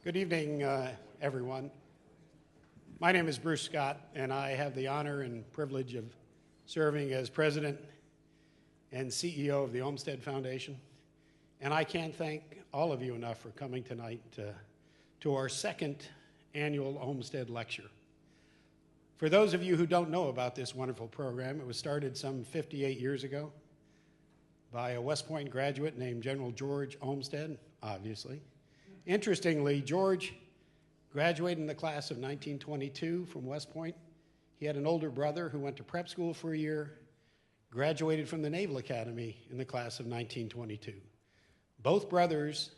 Good evening, everyone. My name is Bruce Scott, and I have the honor and privilege of serving as president and CEO of the Olmstead Foundation. And I can't thank all of you enough for coming tonight to our second annual Olmstead Lecture. For those of you who don't know about this wonderful program, it was started some 58 years ago by a West Point graduate named General George Olmsted, obviously. Interestingly, George graduated in the class of 1922 from West Point. He had an older brother who went to prep school for a year, graduated from the Naval Academy in the class of 1922. Both brothers,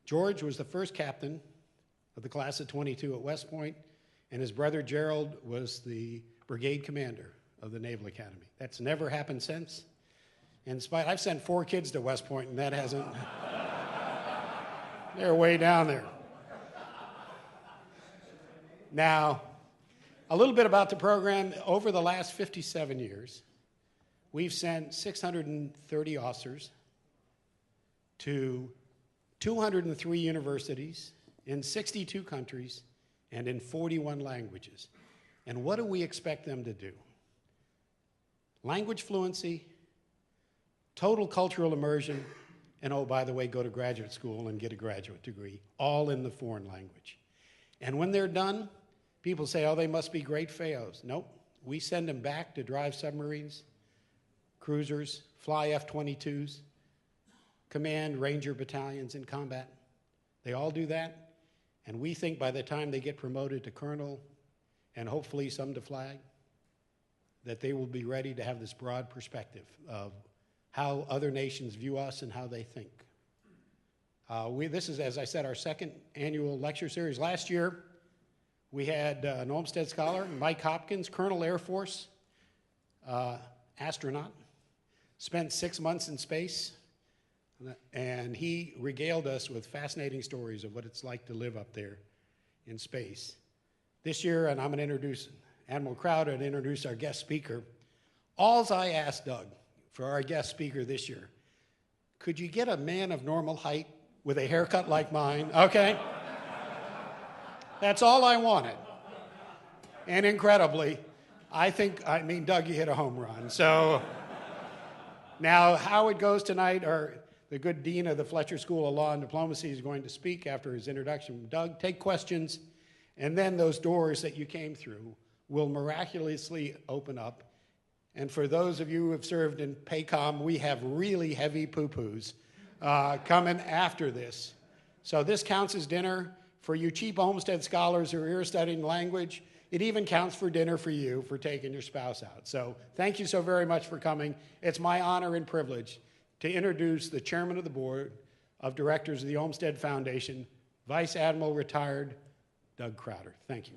George was the first captain of the class of 22 at West Point, and his brother Gerald was the brigade commander of the Naval Academy. That's never happened since. In spite, I've sent 4 kids to West Point, and that hasn't. They're way down there. Now, a little bit about the program. Over the last 57 years, we've sent 630 officers to 203 universities in 62 countries and in 41 languages. And what do we expect them to do? Language fluency, total cultural immersion, and oh, by the way, go to graduate school and get a graduate degree, all in the foreign language. And when they're done, people say, oh, they must be great FAOs. Nope. We send them back to drive submarines, cruisers, fly F-22s, command Ranger battalions in combat. They all do that. And we think by the time they get promoted to colonel, and hopefully some to flag, that they will be ready to have this broad perspective of how other nations view us and how they think. This is, as I said, our second annual lecture series. Last year, we had an Olmsted scholar, Mike Hopkins, Colonel Air Force, astronaut, spent 6 months in space, and he regaled us with fascinating stories of what it's like to live up there in space. This year, and I'm going to introduce Admiral Crowder and introduce our guest speaker. Alls I asked Doug for our guest speaker this year, could you get a man of normal height with a haircut like mine? Okay? That's all I wanted. And incredibly, Doug, you hit a home run. So now how it goes tonight, or the good dean of the Fletcher School of Law and Diplomacy is going to speak after his introduction. Doug, take questions, and then those doors that you came through will miraculously open up. And for those of you who have served in PACOM, we have really heavy poo-poos coming after this. So this counts as dinner. For you cheap Olmsted scholars who are here studying language, it even counts for dinner for you for taking your spouse out. So thank you so very much for coming. It's my honor and privilege to introduce the chairman of the board of directors of the Olmstead Foundation, Vice Admiral retired Doug Crowder. Thank you.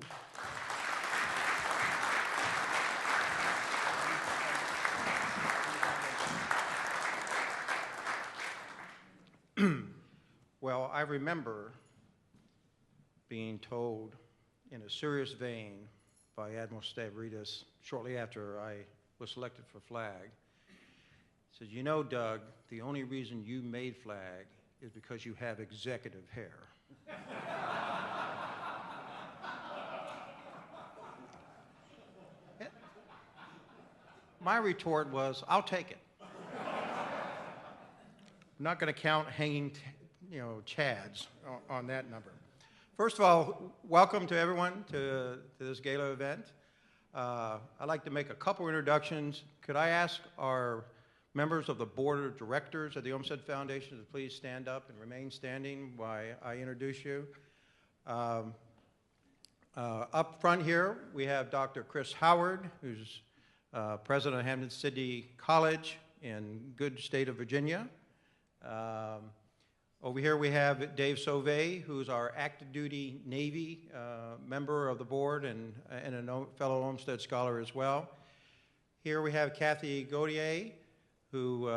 Well, I remember being told in a serious vein by Admiral Stavridis shortly after I was selected for flag. He said, you know, Doug, the only reason you made flag is because you have executive hair. My retort was, I'll take it. I'm not going to count hanging chads on that number. First of all, welcome to everyone to this gala event. I'd like to make a couple introductions. Could I ask our members of the board of directors of the Olmstead Foundation to please stand up and remain standing while I introduce you. Up front here, we have Dr. Chris Howard, who's president of Hampton-Sydney College in good state of Virginia. Over here we have Dave Sauvé, who's our active duty Navy member of the board and a fellow Olmsted scholar as well. Here we have Kathy Gautier, who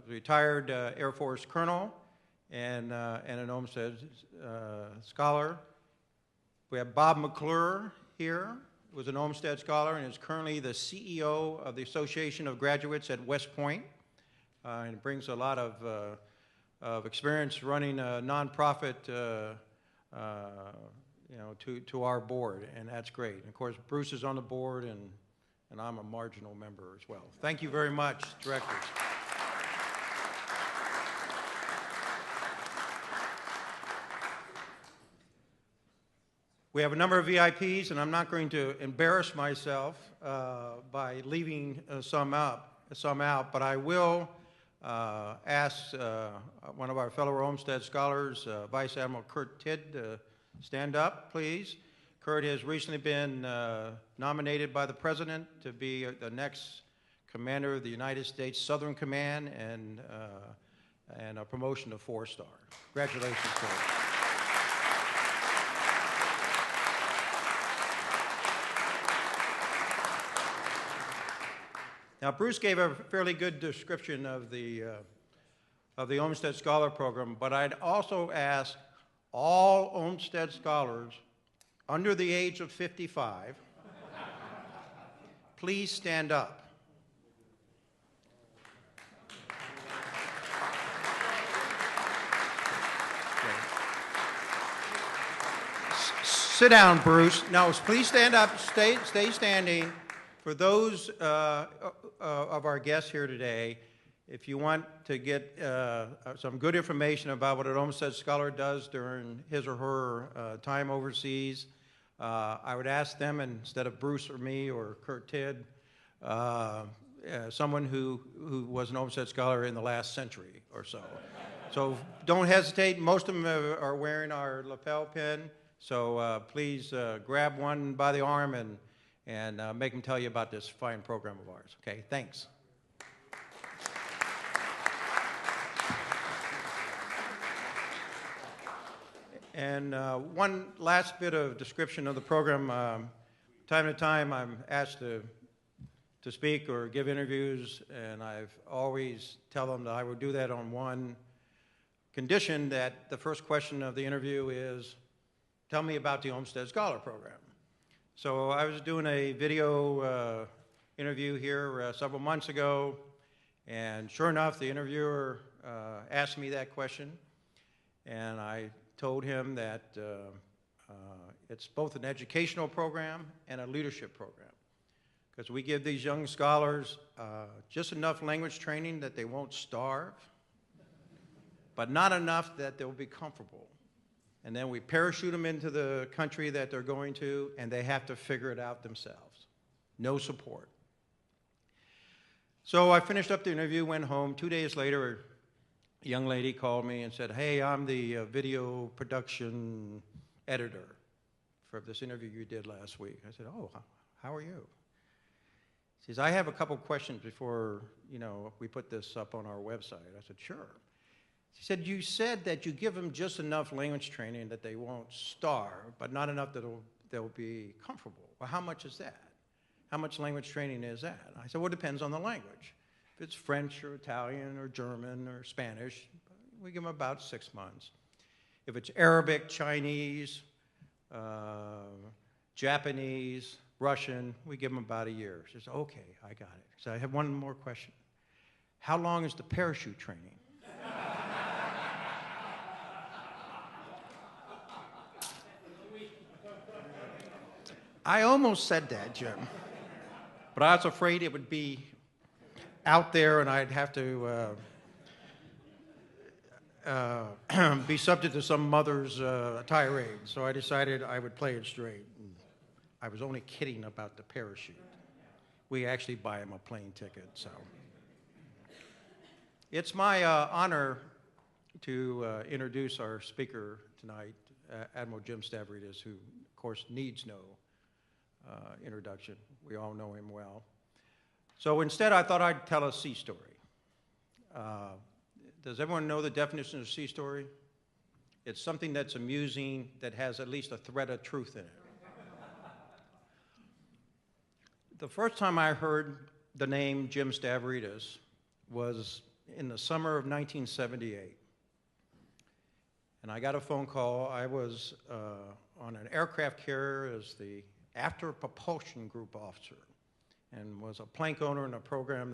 retired Air Force colonel and an Olmsted scholar. We have Bob McClure here, who was an Olmsted scholar and is currently the CEO of the Association of Graduates at West Point, and brings a lot of experience running a nonprofit you know, to our board, and that's great. And of course, Bruce is on the board, and I'm a marginal member as well. Thank you very much, directors. We have a number of VIPs, and I'm not going to embarrass myself by leaving some out, but I will ask one of our fellow Olmsted scholars, Vice Admiral Kurt Tidd, to stand up, please. Kurt has recently been nominated by the President to be the next commander of the United States Southern Command, and a promotion to 4-star. Congratulations, Kurt. Now, Bruce gave a fairly good description of the Olmsted Scholar Program, but I'd also ask all Olmsted scholars under the age of 55, please stand up. Okay. Sit down, Bruce. No, please stand up. Stay standing. For those of our guests here today, if you want to get some good information about what an Olmsted scholar does during his or her time overseas, I would ask them, instead of Bruce or me or Kurt Tidd, someone who was an Olmsted scholar in the last century or so. So don't hesitate. Most of them are wearing our lapel pin, so please grab one by the arm and make them tell you about this fine program of ours. Okay, thanks. And one last bit of description of the program. Time to time, I'm asked to speak or give interviews, and I've always tell them that I would do that on one condition, that the first question of the interview is, tell me about the Olmsted Scholar Program. So I was doing a video interview here several months ago, and sure enough, the interviewer asked me that question, and I told him that it's both an educational program and a leadership program, because we give these young scholars just enough language training that they won't starve, but not enough that they'll be comfortable. And then we parachute them into the country that they're going to, and they have to figure it out themselves. No support. So I finished up the interview, went home. 2 days later, a young lady called me and said, hey, I'm the video production editor for this interview you did last week. I said, oh, how are you? She says, I have a couple questions before, we put this up on our website. I said, sure. She said, you said that you give them just enough language training that they won't starve, but not enough that they'll be comfortable. Well, how much is that? How much language training is that? I said, well, it depends on the language. If it's French or Italian or German or Spanish, we give them about 6 months. If it's Arabic, Chinese, Japanese, Russian, we give them about a year. She says, okay, I got it. So I have one more question. How long is the parachute training? I almost said that, Jim, but I was afraid it would be out there and I'd have to be subject to some mother's tirade, so I decided I would play it straight. And I was only kidding about the parachute. We actually buy him a plane ticket, so. It's my honor to introduce our speaker tonight, Admiral Jim Stavridis, who, of course, needs no introduction. We all know him well. So instead, I thought I'd tell a sea story. Does everyone know the definition of a sea story? It's something that's amusing, that has at least a thread of truth in it. The first time I heard the name Jim Stavridis was in the summer of 1978. And I got a phone call. I was on an aircraft carrier as the after propulsion group officer, and was a plank owner in a program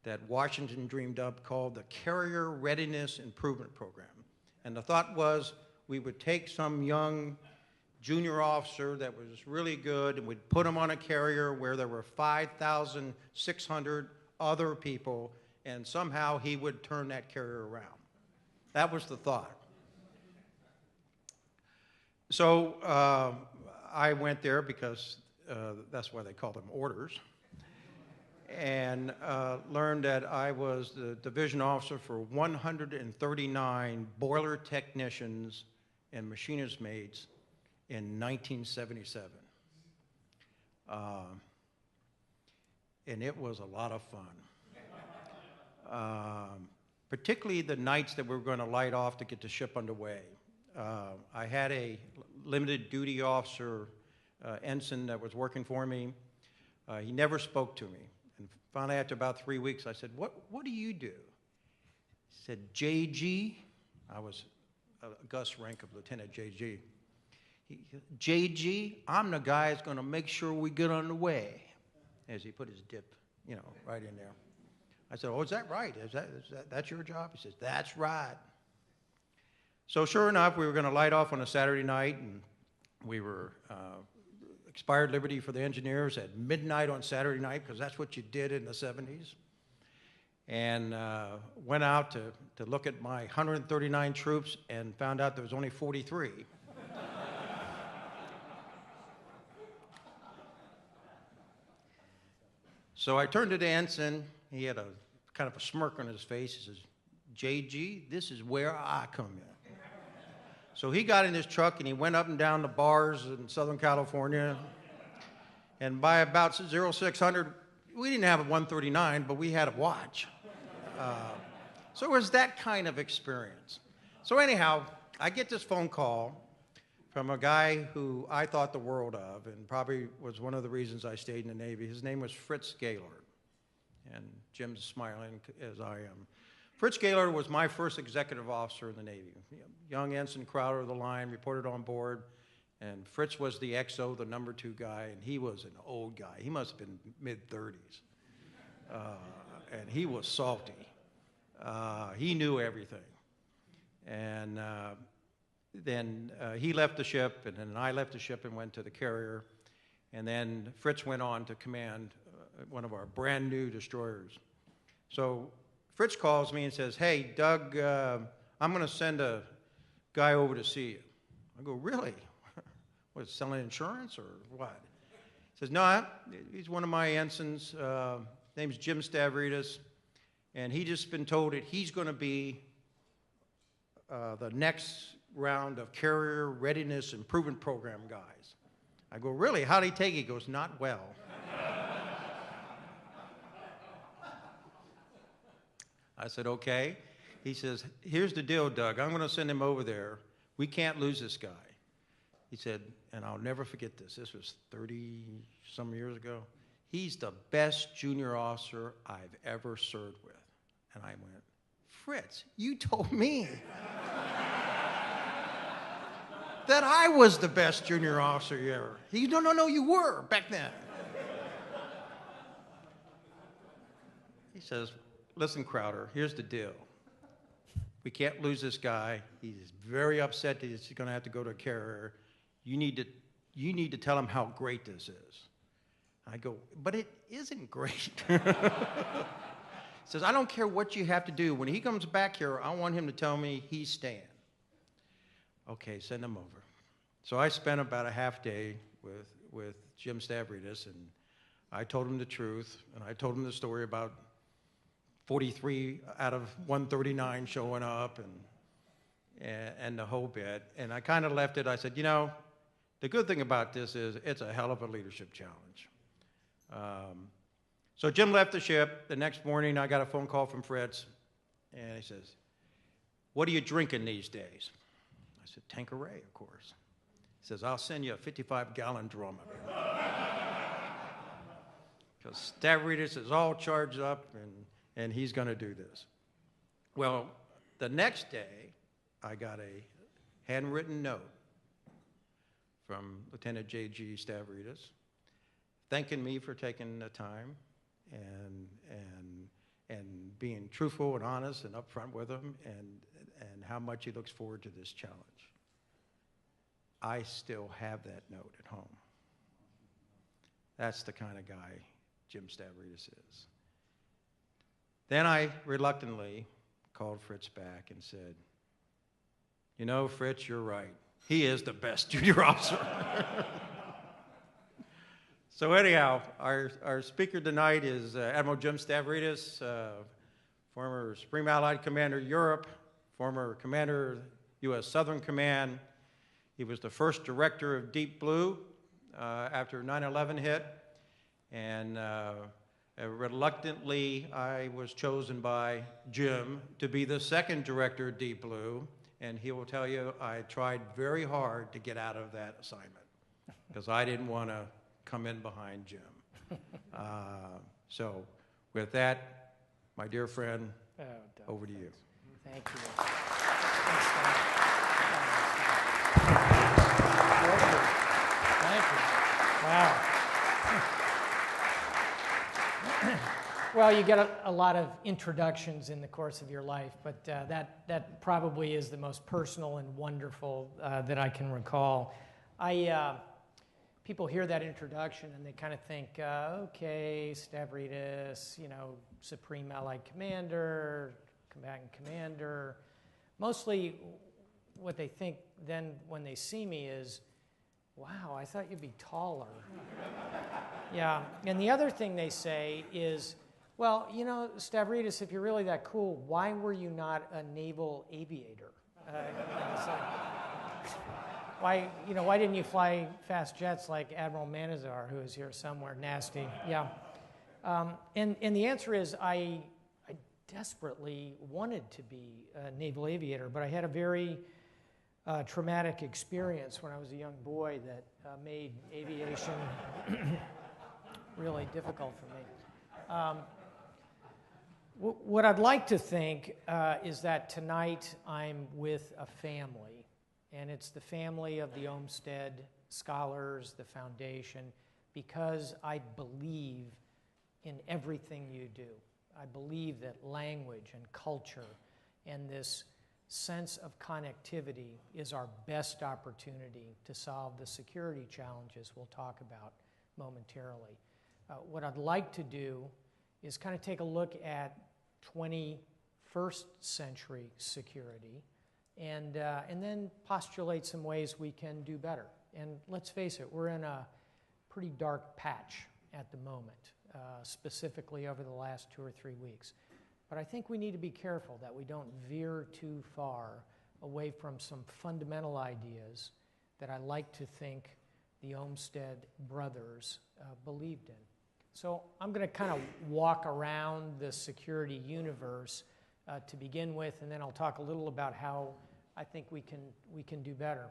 that Washington dreamed up called the Carrier Readiness Improvement Program. And the thought was, we would take some young junior officer that was really good, and we'd put him on a carrier where there were 5,600 other people, and somehow he would turn that carrier around. That was the thought. So I went there because that's why they call them orders, and learned that I was the division officer for 139 boiler technicians and machinist mates in 1977. And it was a lot of fun. Particularly the nights that we were going to light off to get the ship underway. I had a limited duty officer, ensign, that was working for me. He never spoke to me. And finally, after about 3 weeks, I said, what do you do? He said, JG. I was a Gus rank of Lieutenant JG. JG, I'm the guy that's going to make sure we get underway. As he put his dip, right in there. I said, oh, is that right? That's your job? He says, that's right. So sure enough, we were going to light off on a Saturday night, and we were expired liberty for the engineers at midnight on Saturday night, because that's what you did in the 70s. And went out to look at my 139 troops and found out there was only 43. So I turned to the ensign. He had a kind of a smirk on his face. He says, JG, this is where I come in. So he got in his truck and he went up and down the bars in Southern California. And by about 0600, we didn't have a 139, but we had a watch. So it was that kind of experience. So anyhow, I get this phone call from a guy who I thought the world of, and probably was one of the reasons I stayed in the Navy. His name was Fritz Gaylord, and Jim's smiling as I am. Fritz Gaylord was my first executive officer in the Navy. Young Ensign Crowder of the line, reported on board, and Fritz was the XO, the number 2 guy, and he was an old guy. He must have been mid-30s, and he was salty. He knew everything, and then he left the ship, and then I left the ship and went to the carrier. And then Fritz went on to command one of our brand new destroyers. So Fritz calls me and says, hey, Doug, I'm going to send a guy over to see you. I go, really? What, selling insurance or what? He says, no, he's one of my ensigns. Name's Jim Stavridis. And he just been told that he's going to be the next round of carrier readiness improvement program guys. I go, really? How'd he take it? He goes, not well. I said, okay. He says, here's the deal, Doug. I'm going to send him over there. We can't lose this guy. He said, and I'll never forget this. This was 30-some years ago. He's the best junior officer I've ever served with. And I went, Fritz, you told me that I was the best junior officer you ever. He goes, no, you were back then. He says, listen, Crowder, here's the deal. We can't lose this guy. He's very upset that he's going to have to go to a carrier. You need to tell him how great this is. I go, but it isn't great. He says, I don't care what you have to do. When he comes back here, I want him to tell me he's staying. Okay, send him over. So I spent about a half day with Jim Stavridis, and I told him the truth, and I told him the story about 43 out of 139 showing up and the whole bit. And I kind of left it. I said, the good thing about this is it's a hell of a leadership challenge. So Jim left the ship. The next morning, I got a phone call from Fritz, and he says, what are you drinking these days? I said, Tanqueray, of course. He says, I'll send you a 55-gallon drum of it. Because Stavridis is all charged up, and he's going to do this. Well, the next day, I got a handwritten note from Lieutenant J.G. Stavridis thanking me for taking the time and being truthful and honest and upfront with him, and how much he looks forward to this challenge. I still have that note at home. That's the kind of guy Jim Stavridis is. Then I reluctantly called Fritz back and said, you know, Fritz, you're right. He is the best junior officer. So anyhow, our speaker tonight is Admiral Jim Stavridis, former Supreme Allied Commander Europe, former Commander U.S. Southern Command. He was the first director of Deep Blue after 9/11 hit, and reluctantly I was chosen by Jim to be the second director of Deep Blue, and he will tell you I tried very hard to get out of that assignment because I didn't want to come in behind Jim. So with that, my dear friend, over to you. Thank you. Thank you. Wow. Well, you get a lot of introductions in the course of your life, but that probably is the most personal and wonderful that I can recall. People hear that introduction and they kind of think, okay, Stavridis, you know, Supreme Allied Commander, Combatant Commander. Mostly what they think then when they see me is, wow, I thought you'd be taller. Yeah, and the other thing they say is, well, you know, Stavridis, if you're really that cool, why were you not a naval aviator? Why didn't you fly fast jets like Admiral Manazar, who is here somewhere, nasty? Yeah. And the answer is I desperately wanted to be a naval aviator, but I had a very traumatic experience when I was a young boy that made aviation really difficult for me. What I'd like to think is that tonight I'm with a family. And it's the family of the Olmsted Scholars, the foundation, because I believe in everything you do. I believe that language and culture and this sense of connectivity is our best opportunity to solve the security challenges we'll talk about momentarily. What I'd like to do is kind of take a look at 21st century security and then postulate some ways we can do better. And let's face it, we're in a pretty dark patch at the moment, specifically over the last 2 or 3 weeks. But I think we need to be careful that we don't veer too far away from some fundamental ideas that I like to think the Olmstead Brothers believed in. So I'm going to kind of walk around the security universe to begin with, and then I'll talk a little about how I think we can do better.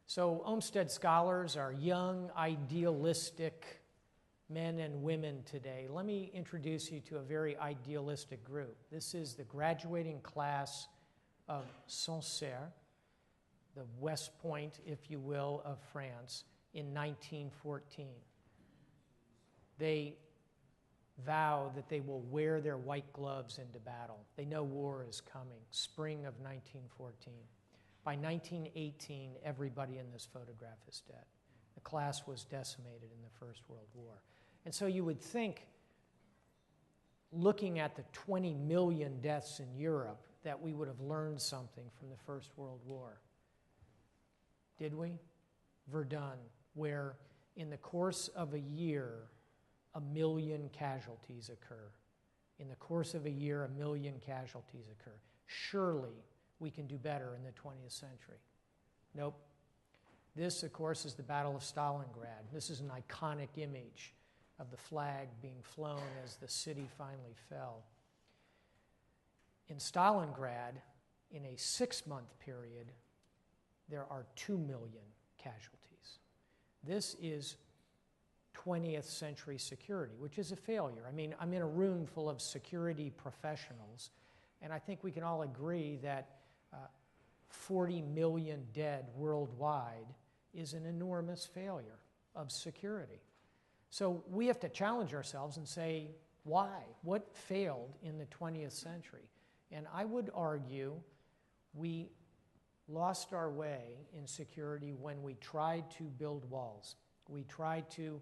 So Olmsted Scholars are young, idealistic men and women today. Let me introduce you to a very idealistic group. This is the graduating class of Sancerre, the West Point, if you will, of France in 1914. They vow that they will wear their white gloves into battle. They know war is coming, spring of 1914. By 1918, everybody in this photograph is dead. The class was decimated in the First World War. And so you would think, looking at the 20 million deaths in Europe, that we would have learned something from the First World War. Did we? Verdun, where in the course of a year, 1 million casualties occur. In the course of a year, 1 million casualties occur. Surely we can do better in the 20th century. Nope. This, of course, is the Battle of Stalingrad. This is an iconic image of the flag being flown as the city finally fell. In Stalingrad, in a 6-month period, there are 2 million casualties. This is 20th century security, which is a failure. I mean, I'm in a room full of security professionals, and I think we can all agree that 40 million dead worldwide is an enormous failure of security. So we have to challenge ourselves and say, why? What failed in the 20th century? And I would argue we lost our way in security when we tried to build walls. We tried to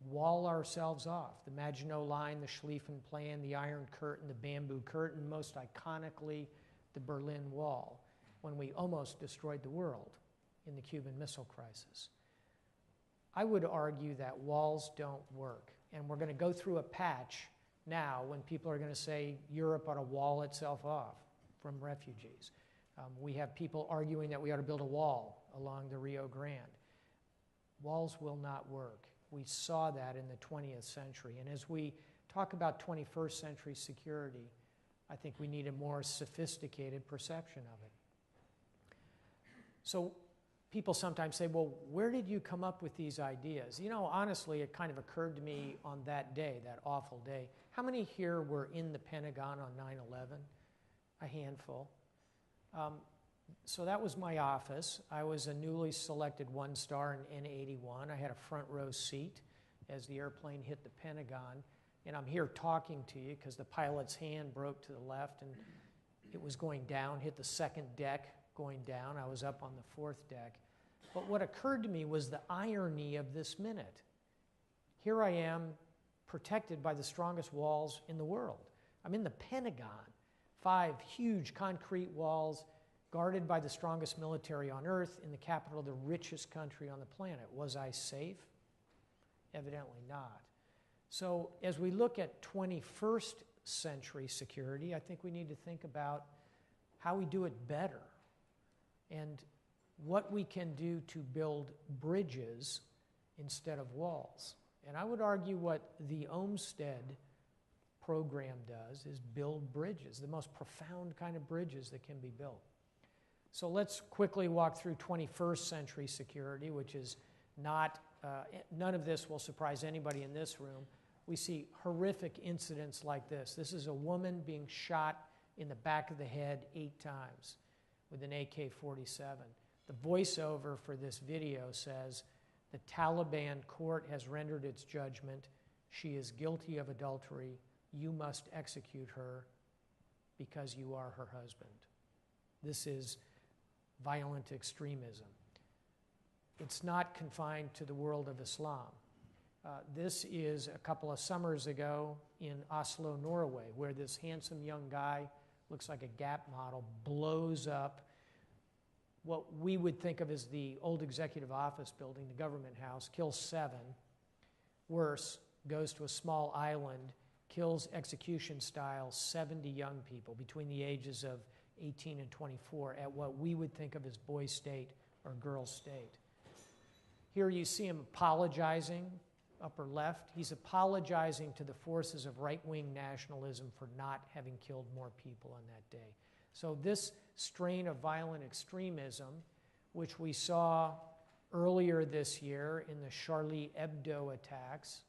wall ourselves off. The Maginot Line, the Schlieffen Plan, the Iron Curtain, the Bamboo Curtain, most iconically, the Berlin Wall, when we almost destroyed the world in the Cuban Missile Crisis. I would argue that walls don't work, and we're going to go through a patch now when people are going to say Europe ought to wall itself off from refugees. We have people arguing that we ought to build a wall along the Rio Grande. Walls will not work. We saw that in the 20th century, and as we talk about 21st century security, I think we need a more sophisticated perception of it. So people sometimes say, well, where did you come up with these ideas? You know, honestly, it kind of occurred to me on that day, that awful day. How many here were in the Pentagon on 9/11? A handful. So that was my office. I was a newly selected one-star in N81. I had a front row seat as the airplane hit the Pentagon. And I'm here talking to you because the pilot's hand broke to the left and it was going down, hit the second deck going down. I was up on the fourth deck. But what occurred to me was the irony of this minute. Here I am, protected by the strongest walls in the world. I'm in the Pentagon, 5 huge concrete walls guarded by the strongest military on earth in the capital of the richest country on the planet. Was I safe? Evidently not. So as we look at 21st century security, I think we need to think about how we do it better and what we can do to build bridges instead of walls. And I would argue what the Olmsted program does is build bridges, the most profound kind of bridges that can be built. So let's quickly walk through 21st century security, which is not, none of this will surprise anybody in this room. We see horrific incidents like this. This is a woman being shot in the back of the head 8 times with an AK-47. The voiceover for this video says, the Taliban court has rendered its judgment. She is guilty of adultery. You must execute her because you are her husband. This is violent extremism. It's not confined to the world of Islam. This is a couple of summers ago in Oslo, Norway, where this handsome young guy, looks like a Gap model, blows up what we would think of as the old executive office building, the government house, kills 7. Worse, goes to a small island, kills execution style 70 young people between the ages of 18 and 24 at what we would think of as boy state or girl state. Here you see him apologizing, upper left. He's apologizing to the forces of right-wing nationalism for not having killed more people on that day. So this strain of violent extremism, which we saw earlier this year in the Charlie Hebdo attacks,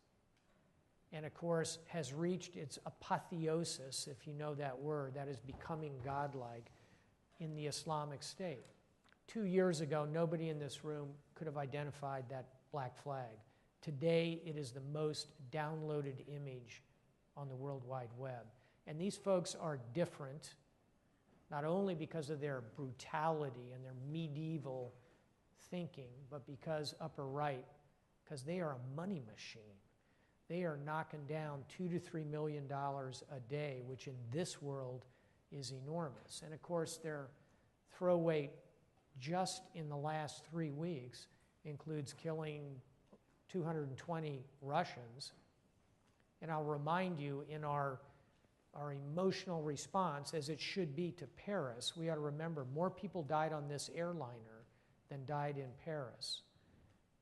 and of course has reached its apotheosis, if you know that word, that is becoming godlike, in the Islamic State. 2 years ago, nobody in this room could have identified that black flag. Today, it is the most downloaded image on the World Wide Web. And these folks are different, not only because of their brutality and their medieval thinking, but because upper right, because they are a money machine. They are knocking down $2 to $3 million a day, which in this world is enormous. And of course, their throw weight just in the last 3 weeks includes killing 220 Russians. And I'll remind you, in our emotional response, as it should be to Paris, we ought to remember more people died on this airliner than died in Paris.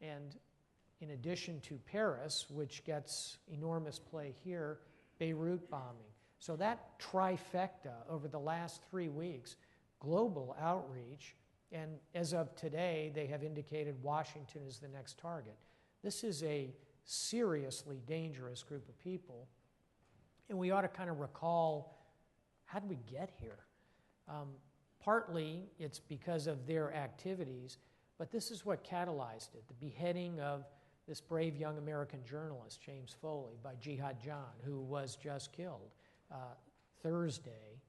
And in addition to Paris, which gets enormous play here, Beirut bombing. So that trifecta over the last 3 weeks, global outreach, and as of today, they have indicated Washington is the next target. This is a seriously dangerous group of people, and we ought to kind of recall, how did we get here? Partly, it's because of their activities, but this is what catalyzed it, the beheading of this brave young American journalist, James Foley, by Jihad John, who was just killed Thursday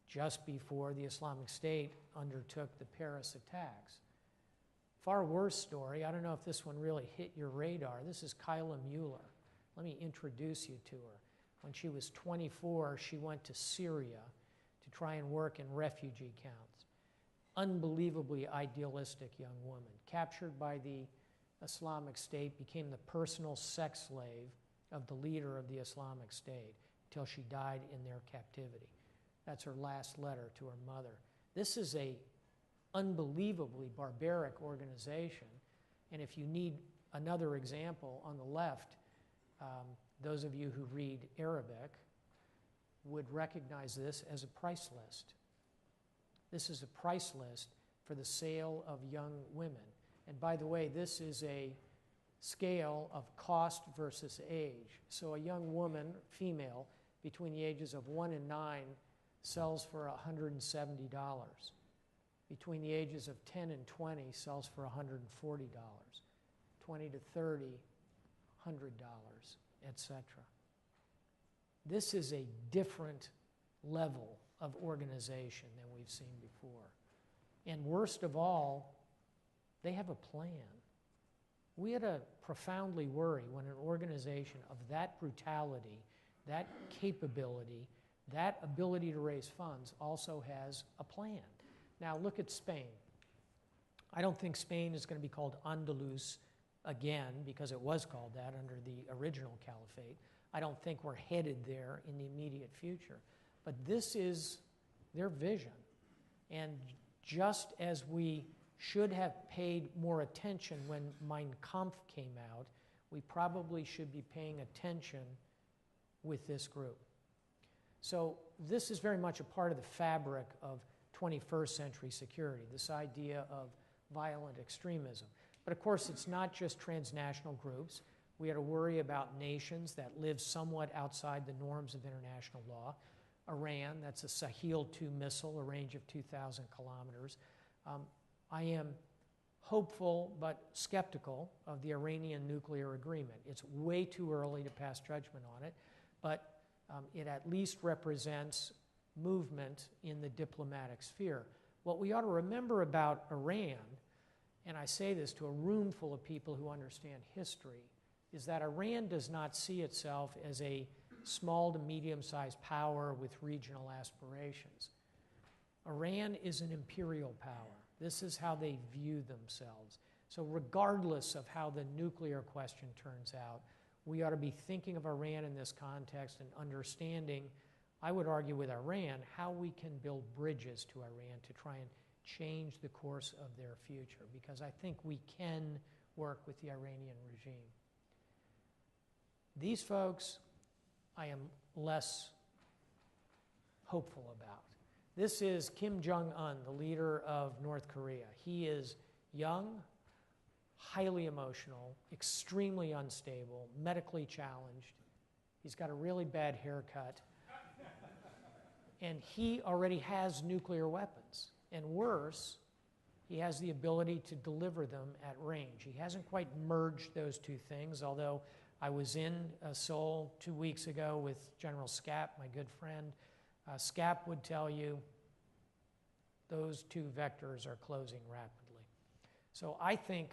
just before the Islamic State undertook the Paris attacks. Far worse story, I don't know if this one really hit your radar. This is Kyla Mueller. Let me introduce you to her. When she was 24, she went to Syria to try and work in refugee camps. Unbelievably idealistic young woman, captured by the Islamic State, became the personal sex slave of the leader of the Islamic State until she died in their captivity. That's her last letter to her mother. This is a unbelievably barbaric organization, and if you need another example, on the left, those of you who read Arabic would recognize this as a price list. This is a price list for the sale of young women. And by the way, this is a scale of cost versus age. So a young woman, female, between the ages of 1 and 9 sells for $170. Between the ages of 10 and 20 sells for $140. 20 to 30, $100, etc. This is a different level of organization than we've seen before. And worst of all, they have a plan. We had to profoundly worry when an organization of that brutality, that capability, that ability to raise funds also has a plan. Now look at Spain. I don't think Spain is going to be called Andalus again, because it was called that under the original caliphate. I don't think we're headed there in the immediate future. But this is their vision. And just as we should have paid more attention when Mein Kampf came out, we probably should be paying attention with this group. So this is very much a part of the fabric of 21st century security, this idea of violent extremism. But of course, it's not just transnational groups. We had to worry about nations that live somewhat outside the norms of international law. Iran, that's a Sahel-2 missile, a range of 2,000 kilometers. I am hopeful but skeptical of the Iranian nuclear agreement. It's way too early to pass judgment on it, but it at least represents movement in the diplomatic sphere. What we ought to remember about Iran, and I say this to a room full of people who understand history, is that Iran does not see itself as a small to medium-sized power with regional aspirations. Iran is an imperial power. This is how they view themselves. So regardless of how the nuclear question turns out, we ought to be thinking of Iran in this context and understanding, I would argue with Iran, how we can build bridges to Iran to try and change the course of their future, because I think we can work with the Iranian regime. These folks, I am less hopeful about. This is Kim Jong-un, the leader of North Korea. He is young, highly emotional, extremely unstable, medically challenged. He's got a really bad haircut. And he already has nuclear weapons. And worse, he has the ability to deliver them at range. He hasn't quite merged those two things, although I was in Seoul 2 weeks ago with General Scap, my good friend. Scap would tell you those two vectors are closing rapidly. So I think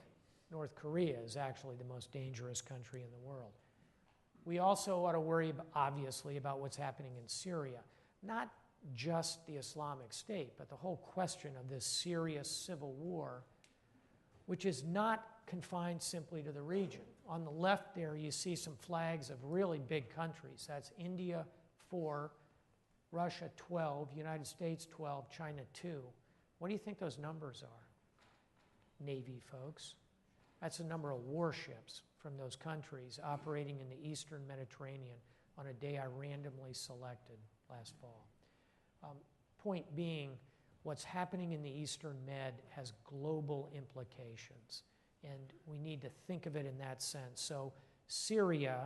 North Korea is actually the most dangerous country in the world. We also ought to worry, obviously, about what's happening in Syria. Not just the Islamic State, but the whole question of this serious civil war, which is not confined simply to the region. On the left there, you see some flags of really big countries. That's India 4, Russia 12, United States 12, China 2. What do you think those numbers are? Navy folks. That's the number of warships from those countries operating in the Eastern Mediterranean on a day I randomly selected last fall. Point being, what's happening in the Eastern Med has global implications, and we need to think of it in that sense. So Syria,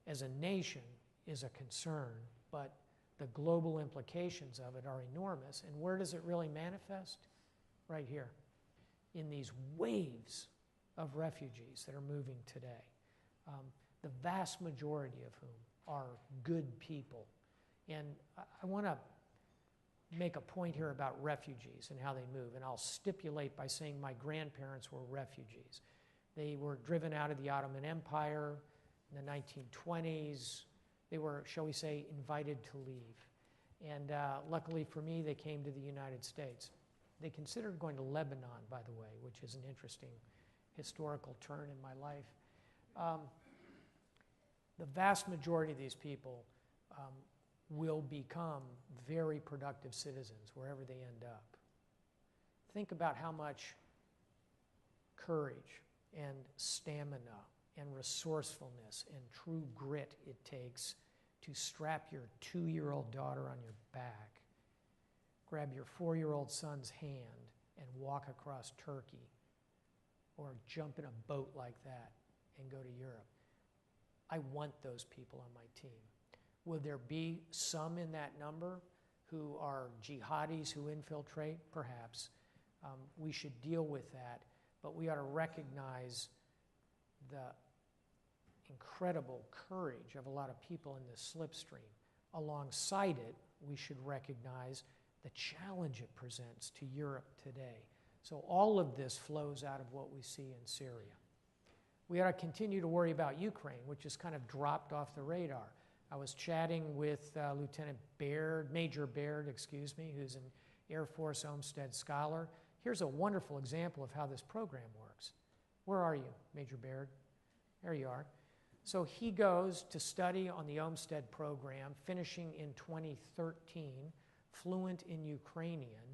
as a nation, is a concern, but the global implications of it are enormous. And where does it really manifest? Right here, in these waves of refugees that are moving today, the vast majority of whom are good people. And I want to make a point here about refugees and how they move, and I'll stipulate by saying my grandparents were refugees. They were driven out of the Ottoman Empire in the 1920s. They were, shall we say, invited to leave. And luckily for me, they came to the United States. They considered going to Lebanon, by the way, which is an interesting historical turn in my life. The vast majority of these people will become very productive citizens wherever they end up. Think about how much courage and stamina and resourcefulness and true grit it takes to strap your 2-year-old daughter on your back, grab your 4-year-old son's hand, and walk across Turkey, or jump in a boat like that and go to Europe. I want those people on my team. Will there be some in that number who are jihadis who infiltrate? Perhaps. We should deal with that, but we ought to recognize the incredible courage of a lot of people in this slipstream. Alongside it, we should recognize the challenge it presents to Europe today. So all of this flows out of what we see in Syria. We ought to continue to worry about Ukraine, which has kind of dropped off the radar. I was chatting with Major Baird, who's an Air Force Olmstead scholar. Here's a wonderful example of how this program works. Where are you, Major Baird? There you are. So he goes to study on the Olmstead program, finishing in 2013, fluent in Ukrainian,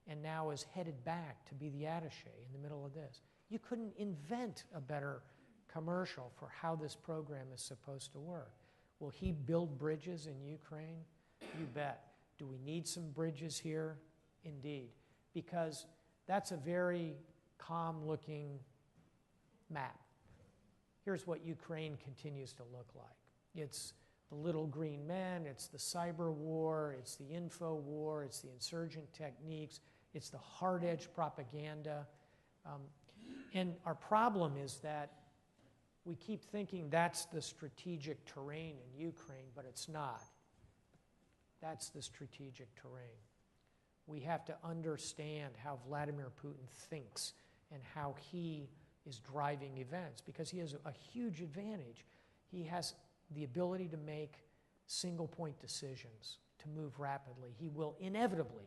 and now is headed back to be the attaché in the middle of this. You couldn't invent a better commercial for how this program is supposed to work. Will he build bridges in Ukraine? You bet. Do we need some bridges here? Indeed. Because that's a very calm-looking map. Here's what Ukraine continues to look like. It's the little green men, it's the cyber war, it's the info war, it's the insurgent techniques, it's the hard-edge propaganda. And our problem is that we keep thinking that's the strategic terrain in Ukraine, but it's not. That's the strategic terrain. We have to understand how Vladimir Putin thinks and how he is driving events, because he has a huge advantage. He has the ability to make single-point decisions, to move rapidly. He will inevitably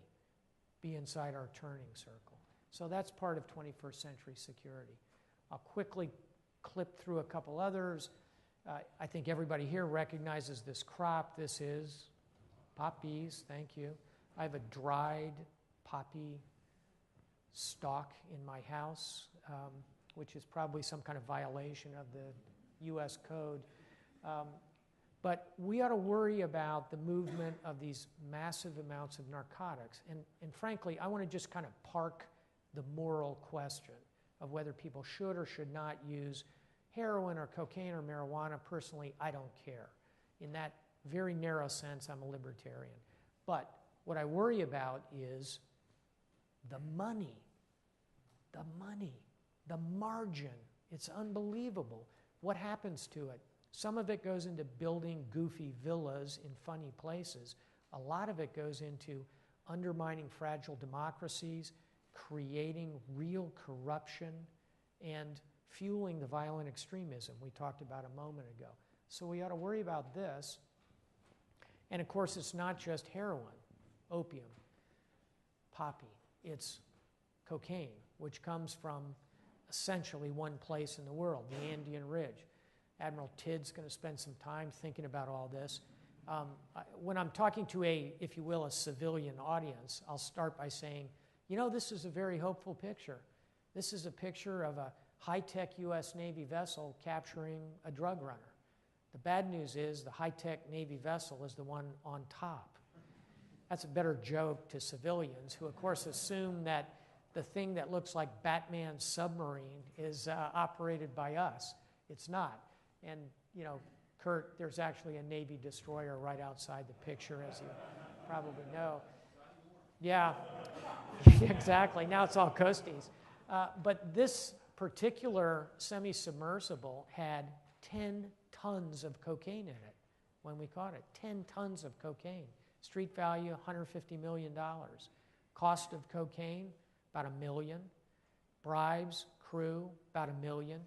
be inside our turning circle. So that's part of 21st century security. I'll quickly clip through a couple others. I think everybody here recognizes this crop. This is poppies, thank you. I have a dried poppy stalk in my house, which is probably some kind of violation of the U.S. code. But we ought to worry about the movement of these massive amounts of narcotics. And frankly, I want to just kind of park the moral question of whether people should or should not use heroin or cocaine or marijuana. Personally, I don't care. In that very narrow sense, I'm a libertarian. But what I worry about is the money, the margin. It's unbelievable. What happens to it? Some of it goes into building goofy villas in funny places. A lot of it goes into undermining fragile democracies, creating real corruption, and fueling the violent extremism we talked about a moment ago. So we ought to worry about this. And of course, it's not just heroin, opium, poppy. It's cocaine, which comes from essentially one place in the world, the Andean Ridge. Admiral Tidd's going to spend some time thinking about all this. When I'm talking to if you will, a civilian audience, I'll start by saying, you know, this is a very hopeful picture. This is a picture of a high-tech U.S. Navy vessel capturing a drug runner. The bad news is the high-tech Navy vessel is the one on top. That's a better joke to civilians who, of course, assume that the thing that looks like Batman's submarine is operated by us. It's not. And, you know, Kurt, there's actually a Navy destroyer right outside the picture, as you probably know. Yeah, exactly. Now it's all coasties. But this particular semi-submersible had 10 tons of cocaine in it when we caught it. 10 tons of cocaine. Street value, $150 million. Cost of cocaine, about $1 million. Bribes, crew, about $1 million.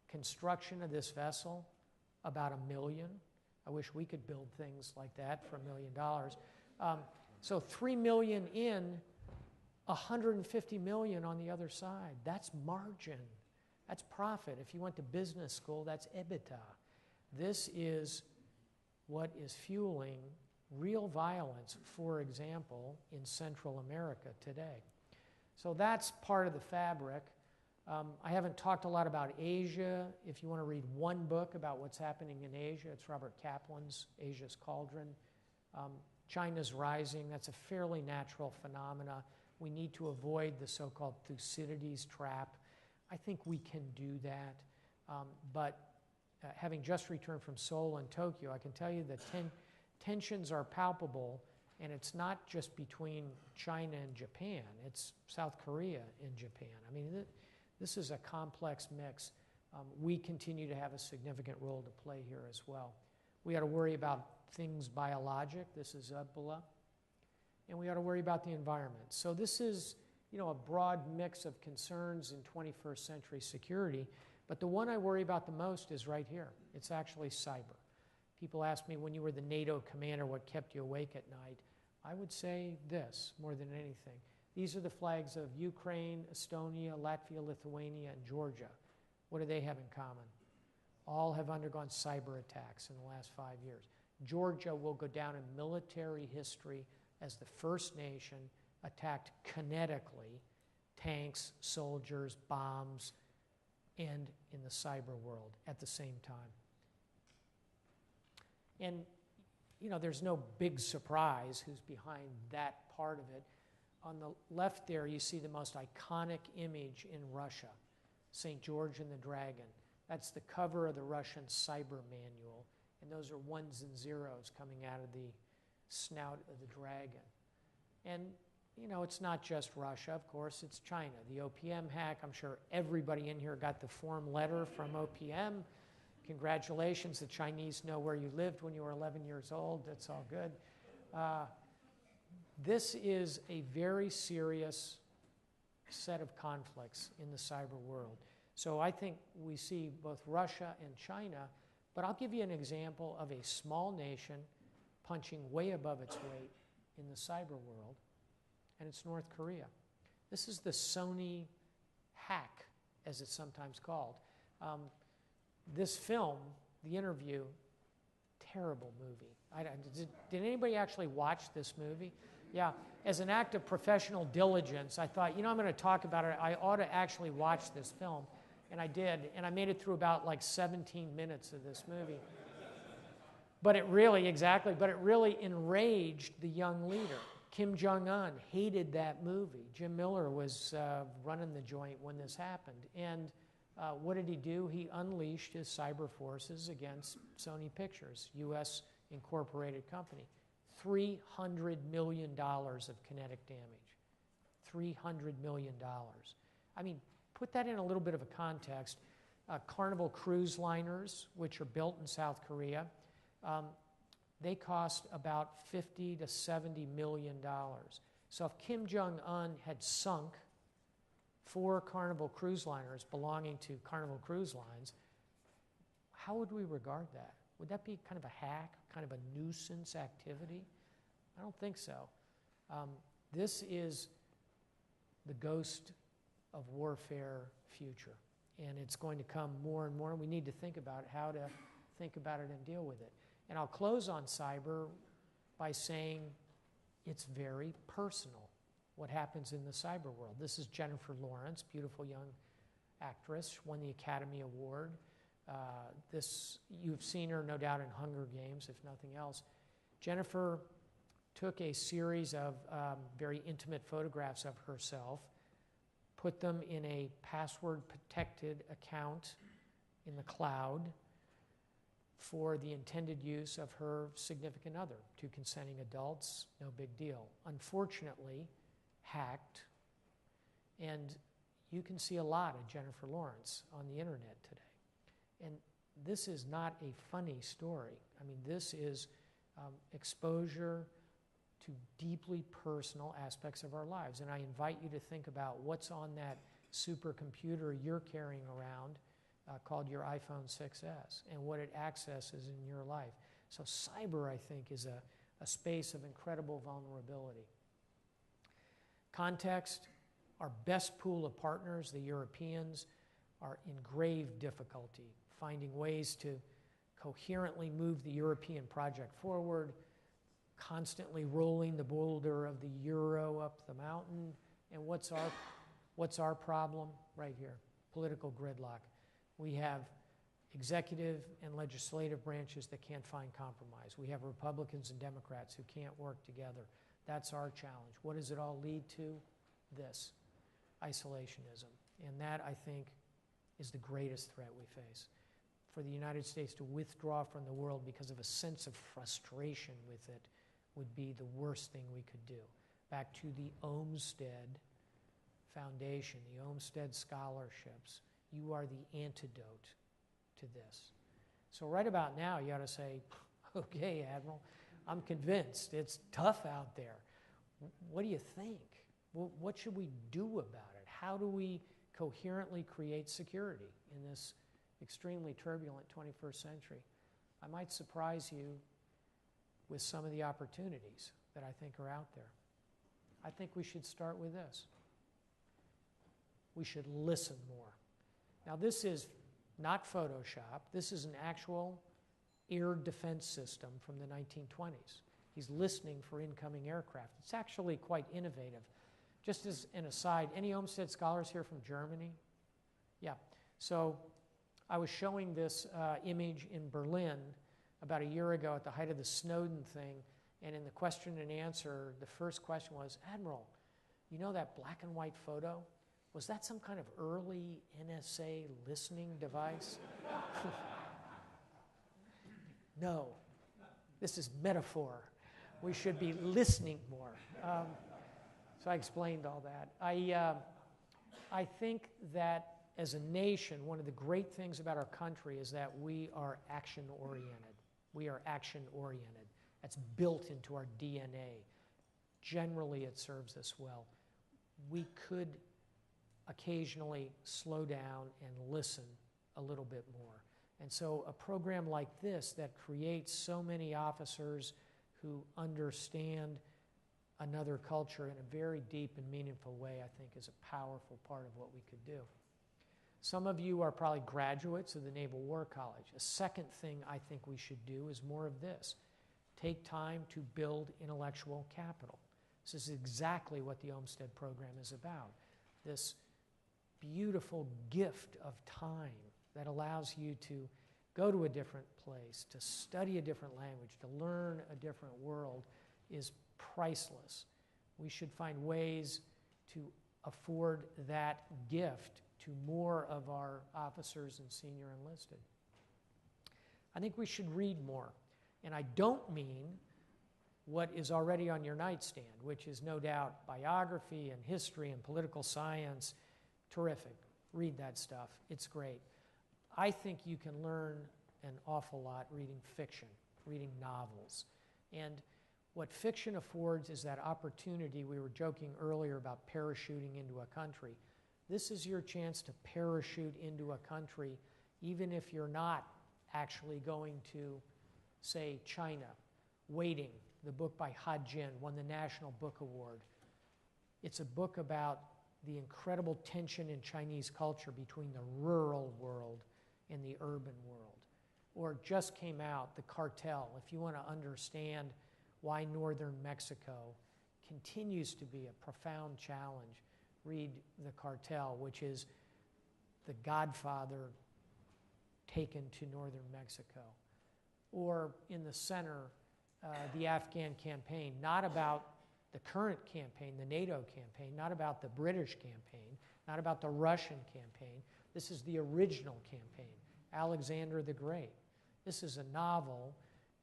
Construction of this vessel, about $1 million. I wish we could build things like that for $1 million. So $3 million in, $150 million on the other side. That's margin. That's profit. If you went to business school, that's EBITDA. This is what is fueling real violence, for example, in Central America today. So that's part of the fabric. I haven't talked a lot about Asia. If you want to read one book about what's happening in Asia, it's Robert Kaplan's Asia's Cauldron. China's rising. That's a fairly natural phenomena. We need to avoid the so-called Thucydides trap. I think we can do that. But having just returned from Seoul and Tokyo, I can tell you that tensions are palpable, and it's not just between China and Japan. It's South Korea and Japan. I mean, this is a complex mix. We continue to have a significant role to play here as well. We ought to worry about things biologic. This is Ebola. And we ought to worry about the environment. So this is, a broad mix of concerns in 21st century security. But the one I worry about the most is right here. It's actually cyber. People ask me, when you were the NATO commander, what kept you awake at night? I would say this more than anything. These are the flags of Ukraine, Estonia, Latvia, Lithuania, and Georgia. What do they have in common? All have undergone cyber attacks in the last 5 years. Georgia will go down in military history as the first nation attacked kinetically, tanks, soldiers, bombs, and in the cyber world at the same time. And, there's no big surprise who's behind that part of it. On the left there, you see the most iconic image in Russia, St. George and the Dragon. That's the cover of the Russian cyber manual, and those are ones and zeros coming out of the snout of the dragon. And, it's not just Russia, of course, it's China. The OPM hack, I'm sure everybody in here got the form letter from OPM. Congratulations, the Chinese know where you lived when you were 11 years old. That's all good. This is a very serious set of conflicts in the cyber world. So I think we see both Russia and China, but I'll give you an example of a small nation punching way above its weight in the cyber world, and it's North Korea. This is the Sony hack, as it's sometimes called. This film, The Interview, terrible movie. Did anybody actually watch this movie? Yeah, as an act of professional diligence, I thought, I'm going to talk about it. I ought to actually watch this film. And I did, and I made it through about 17 minutes of this movie. But it really enraged the young leader. Kim Jong-un hated that movie. Jim Miller was running the joint when this happened. And what did he do? He unleashed his cyber forces against Sony Pictures, U.S. incorporated company. $300 million of kinetic damage. $300 million. I mean, put that in a little bit of a context. Carnival cruise liners, which are built in South Korea, they cost about $50 to $70 million. So if Kim Jong-un had sunk 4 Carnival cruise liners belonging to Carnival Cruise Lines, how would we regard that? Would that be kind of a hack, kind of a nuisance activity? I don't think so. This is the ghost of warfare future, and it's going to come more and more. We need to think about how to think about it and deal with it. And I'll close on cyber by saying it's very personal, what happens in the cyber world. This is Jennifer Lawrence, beautiful young actress, won the Academy Award. You've seen her, no doubt, in Hunger Games, if nothing else. Jennifer took a series of very intimate photographs of herself, put them in a password-protected account in the cloud for the intended use of her significant other, 2 consenting adults, no big deal. Unfortunately, hacked, and you can see a lot of Jennifer Lawrence on the internet today. And this is not a funny story. I mean, this is exposure to deeply personal aspects of our lives. And I invite you to think about what's on that supercomputer you're carrying around called your iPhone 6S and what it accesses in your life. So cyber, I think, is a space of incredible vulnerability. Context, our best pool of partners, the Europeans, are in grave difficulty finding ways to coherently move the European project forward, constantly rolling the boulder of the euro up the mountain. And what's our problem? Right here, political gridlock. We have executive and legislative branches that can't find compromise. We have Republicans and Democrats who can't work together. That's our challenge. What does it all lead to? This, isolationism. And that, I think, is the greatest threat we face. For the United States to withdraw from the world because of a sense of frustration with it would be the worst thing we could do. Back to the Olmstead Foundation, the Olmstead Scholarships. You are the antidote to this. So right about now, you ought to say, okay, Admiral, I'm convinced. It's tough out there. What do you think? What should we do about it? How do we coherently create security in this extremely turbulent 21st century? I might surprise you with some of the opportunities that I think are out there. I think we should start with this. We should listen more. Now, this is not Photoshop. This is an actual air defense system from the 1920s. He's listening for incoming aircraft. It's actually quite innovative. Just as an aside, any Olmsted scholars here from Germany? Yeah. So I was showing this image in Berlin about a year ago at the height of the Snowden thing, and in the question and answer, the first question was, Admiral, you know that black and white photo? Was that some kind of early NSA listening device? No. This is metaphor. We should be listening more. So I explained all that. I think that as a nation, one of the great things about our country is that we are action-oriented. We are action-oriented. That's built into our DNA. Generally, it serves us well. We could occasionally slow down and listen a little bit more. And so a program like this that creates so many officers who understand another culture in a very deep and meaningful way, I think, is a powerful part of what we could do. Some of you are probably graduates of the Naval War College. A second thing I think we should do is more of this. Take time to build intellectual capital. This is exactly what the Olmstead program is about. This beautiful gift of time that allows you to go to a different place, to study a different language, to learn a different world is priceless. We should find ways to afford that gift to more of our officers and senior enlisted. I think we should read more. And I don't mean what is already on your nightstand, which is no doubt biography and history and political science. Terrific. Read that stuff. It's great. I think you can learn an awful lot reading fiction, reading novels. And what fiction affords is that opportunity. We were joking earlier about parachuting into a country. This is your chance to parachute into a country, even if you're not actually going to, say, China. Waiting, the book by Ha Jin, won the National Book Award. It's a book about the incredible tension in Chinese culture between the rural world and the urban world. Or just came out, The Cartel. If you want to understand why northern Mexico continues to be a profound challenge, read The Cartel, which is the Godfather taken to northern Mexico. Or in the center, the Afghan campaign, not about the current campaign, the NATO campaign, not about the British campaign, not about the Russian campaign. This is the original campaign, Alexander the Great. This is a novel.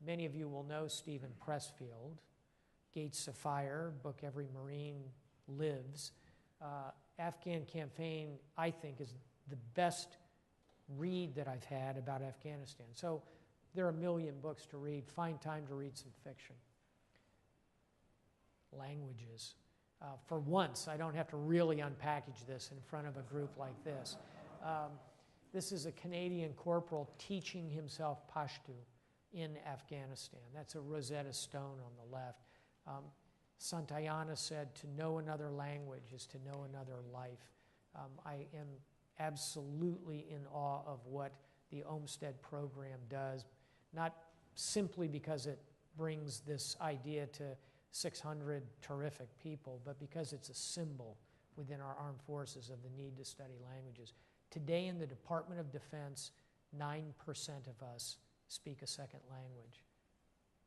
Many of you will know Stephen Pressfield, Gates of Fire, book every Marine lives. Afghan campaign, I think, is the best read that I've had about Afghanistan. So there are a million books to read. Find time to read some fiction. languages. For once, I don't have to really unpackage this in front of a group like this. This is a Canadian corporal teaching himself Pashto in Afghanistan. That's a Rosetta Stone on the left. Santayana said, to know another language is to know another life. I am absolutely in awe of what the Olmstead program does, not simply because it brings this idea to 600 terrific people, but because it's a symbol within our armed forces of the need to study languages. Today in the Department of Defense, 9% of us speak a second language.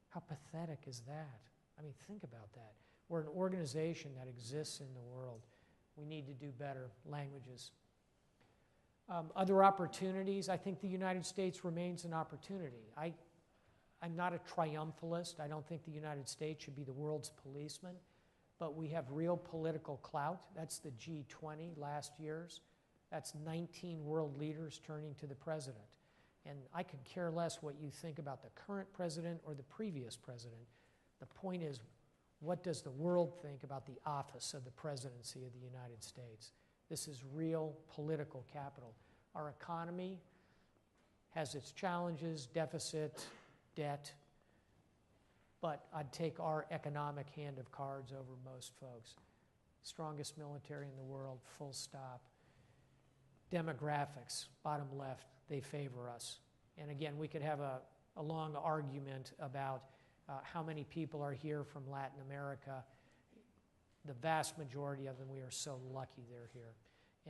How pathetic is that? I mean, think about that. We're an organization that exists in the world. We need to do better languages. Other opportunities, I think the United States remains an opportunity. I'm not a triumphalist. I don't think the United States should be the world's policeman, but we have real political clout. That's the G20 last year's. That's 19 world leaders turning to the president. And I could care less what you think about the current president or the previous president. The point is, what does the world think about the office of the presidency of the United States? This is real political capital. Our economy has its challenges, deficit, debt, but I'd take our economic hand of cards over most folks. Strongest military in the world, full stop. Demographics, bottom left, they favor us. And again, we could have a long argument about how many people are here from Latin America. The vast majority of them, we are so lucky they're here.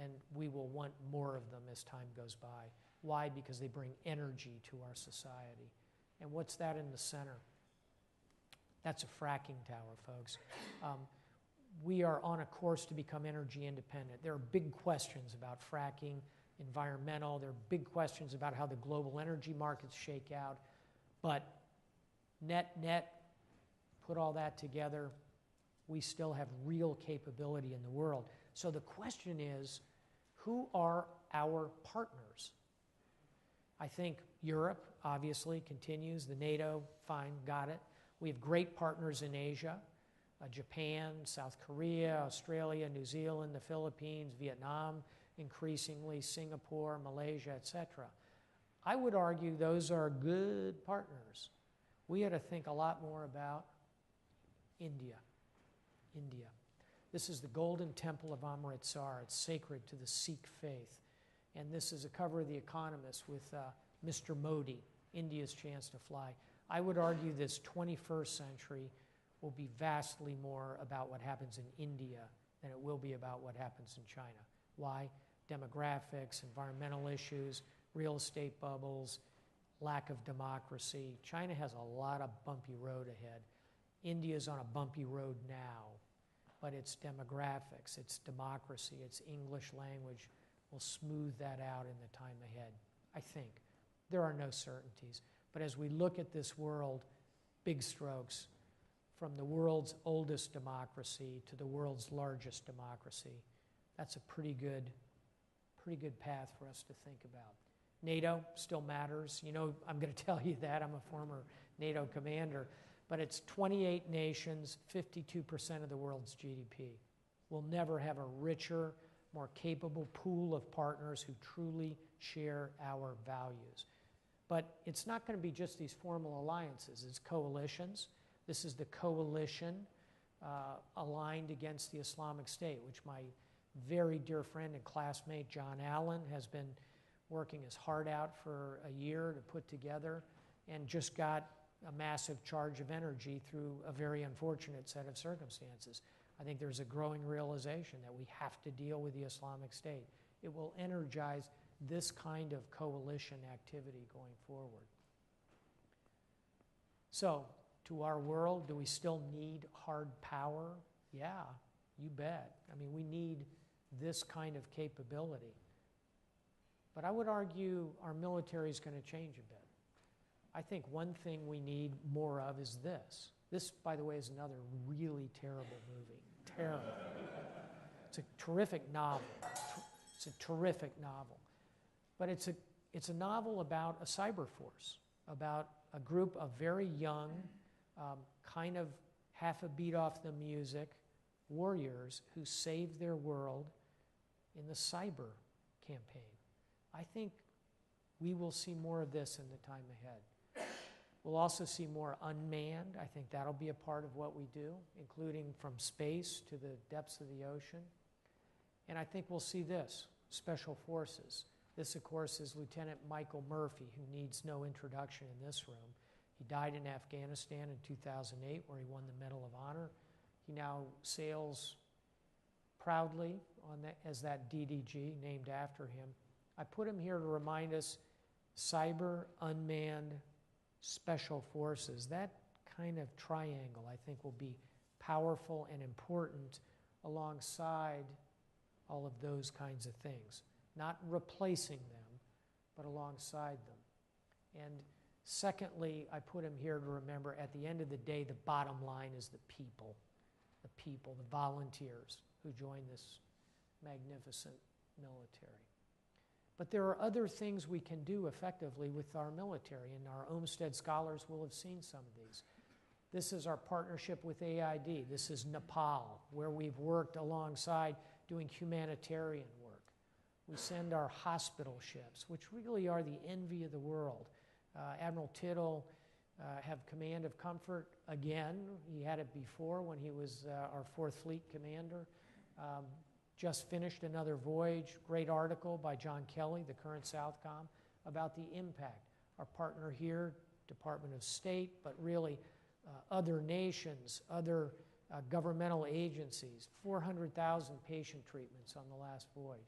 And we will want more of them as time goes by. Why? Because they bring energy to our society. And what's that in the center? That's a fracking tower, folks. We are on a course to become energy independent. There are big questions about fracking, environmental. There are big questions about how the global energy markets shake out. But net, put all that together, we still have real capability in the world. So the question is, who are our partners? I think Europe, obviously, continues. The NATO, fine, got it. We have great partners in Asia, Japan, South Korea, Australia, New Zealand, the Philippines, Vietnam, increasingly Singapore, Malaysia, etc. I would argue those are good partners. We ought to think a lot more about India. This is the Golden Temple of Amritsar. It's sacred to the Sikh faith. And this is a cover of The Economist with Mr. Modi, India's chance to fly. I would argue this 21st century will be vastly more about what happens in India than it will be about what happens in China. Why? Demographics, environmental issues, real estate bubbles, lack of democracy. China has a lot of bumpy road ahead. India's on a bumpy road now, but its demographics, its democracy, its English language will smooth that out in the time ahead, I think. There are no certainties. But as we look at this world, big strokes, from the world's oldest democracy to the world's largest democracy, that's a pretty good path for us to think about. NATO still matters. You know, I'm going to tell you that. I'm a former NATO commander. But it's 28 nations, 52% of the world's GDP. We'll never have a richer, more capable pool of partners who truly share our values. But it's not going to be just these formal alliances. It's coalitions. This is the coalition aligned against the Islamic State, which my very dear friend and classmate John Allen has been working his heart out for a year to put together, and just got a massive charge of energy through a very unfortunate set of circumstances. I think there's a growing realization that we have to deal with the Islamic State. It will energize this kind of coalition activity going forward. So, to our world, do we still need hard power? Yeah, you bet. I mean, we need this kind of capability. But I would argue our military is going to change a bit. I think one thing we need more of is this. This, by the way, is another really terrible movie. Terrible. It's a terrific novel. It's a terrific novel. But it's a novel about a cyber force, about a group of very young, kind of half a beat off the music warriors who saved their world in the cyber campaign. I think we will see more of this in the time ahead. We'll also see more unmanned. I think that'll be a part of what we do, including from space to the depths of the ocean. And I think we'll see this, special forces. This, of course, is Lieutenant Michael Murphy, who needs no introduction in this room. He died in Afghanistan in 2008, where he won the Medal of Honor. He now sails proudly on as that DDG, named after him. I put him here to remind us cyber, unmanned, special forces. That kind of triangle, I think, will be powerful and important alongside all of those kinds of things. Not replacing them, but alongside them. And secondly, I put him here to remember, at the end of the day, the bottom line is the people, the volunteers who join this magnificent military. But there are other things we can do effectively with our military, and our Olmsted scholars will have seen some of these. This is our partnership with AID. This is Nepal, where we've worked alongside doing humanitarian work. We send our hospital ships, which really are the envy of the world. Admiral Tittle have command of Comfort again. He had it before when he was our 4th Fleet commander. Just finished another voyage. Great article by John Kelly, the current Southcom, about the impact. Our partner here, Department of State, but really other nations, other governmental agencies, 400,000 patient treatments on the last voyage.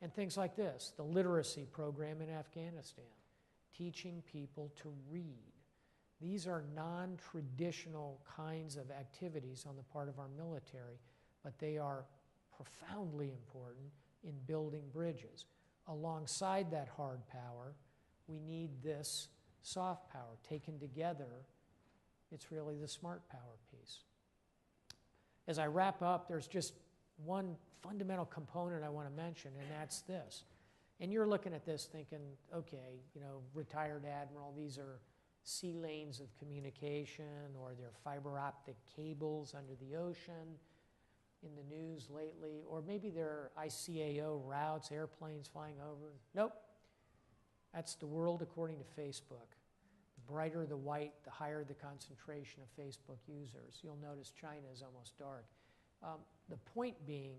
And things like this, the literacy program in Afghanistan, teaching people to read. These are non-traditional kinds of activities on the part of our military, but they are profoundly important in building bridges. Alongside that hard power, we need this soft power. Taken together, it's really the smart power piece. As I wrap up, there's just one fundamental component I want to mention, and that's this. And you're looking at this thinking, okay, retired admiral, these are sea lanes of communication, or they're fiber optic cables under the ocean in the news lately, or maybe they're ICAO routes, airplanes flying over. Nope. That's the world according to Facebook. The brighter the white, the higher the concentration of Facebook users. You'll notice China is almost dark. The point being,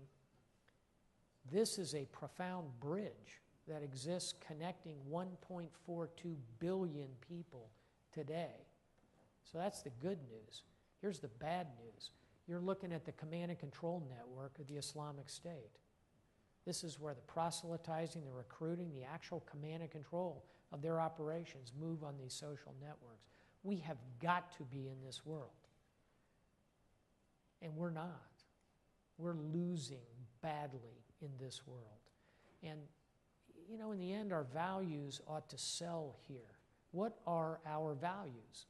this is a profound bridge that exists connecting 1.42 billion people today. So that's the good news. Here's the bad news. You're looking at the command and control network of the Islamic State. This is where the proselytizing, the recruiting, the actual command and control of their operations move on these social networks. We have got to be in this world. And we're not. We're losing badly in this world. And, in the end, our values ought to sell here. What are our values?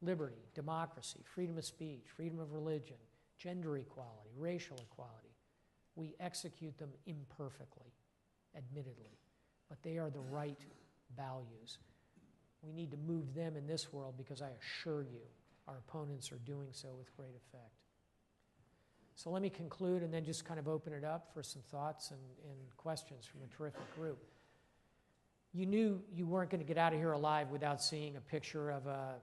Liberty, democracy, freedom of speech, freedom of religion, gender equality, racial equality. We execute them imperfectly, admittedly, but they are the right values. We need to move them in this world because I assure you our opponents are doing so with great effect. So let me conclude and then just kind of open it up for some thoughts and questions from a terrific group. You knew you weren't going to get out of here alive without seeing a picture of a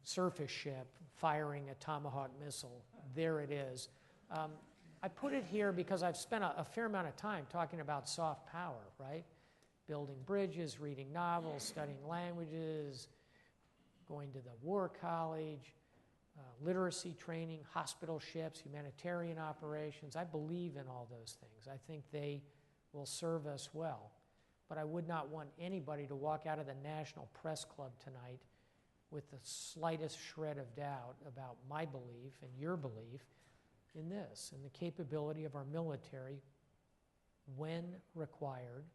surface ship firing a Tomahawk missile. There it is. I put it here because I've spent a fair amount of time talking about soft power, right? Building bridges, reading novels, studying languages, going to the War College, literacy training, hospital ships, humanitarian operations. I believe in all those things. I think they will serve us well. But I would not want anybody to walk out of the National Press Club tonight with the slightest shred of doubt about my belief and your belief in this, and the capability of our military, when required,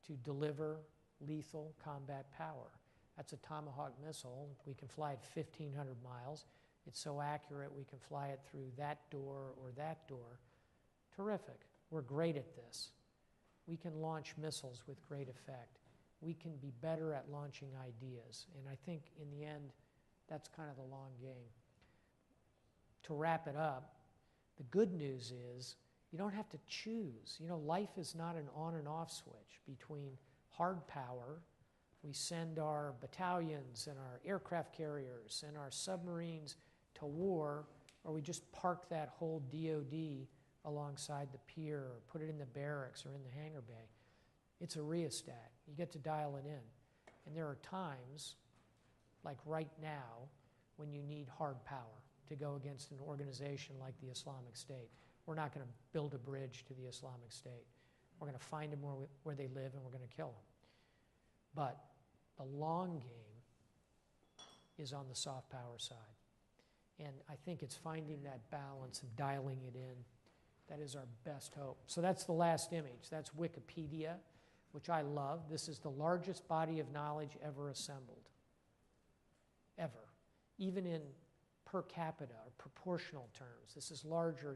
to deliver lethal combat power. That's a Tomahawk missile. We can fly it 1,500 miles. It's so accurate we can fly it through that door or that door. Terrific. We're great at this. We can launch missiles with great effect. We can be better at launching ideas. And I think in the end, that's kind of the long game. to wrap it up, the good news is you don't have to choose. You know, life is not an on and off switch between hard power. We send our battalions and our aircraft carriers and our submarines to war, or we just park that whole DOD alongside the pier or put it in the barracks or in the hangar bay. It's a rheostat. You get to dial it in. And there are times, like right now, when you need hard power to go against an organization like the Islamic State. We're not going to build a bridge to the Islamic State. We're going to find them where they live, and we're going to kill them. But the long game is on the soft power side. And I think it's finding that balance and dialing it in. That is our best hope. So that's the last image. That's Wikipedia, which I love. This is the largest body of knowledge ever assembled. Ever. Even in per capita or proportional terms. This is larger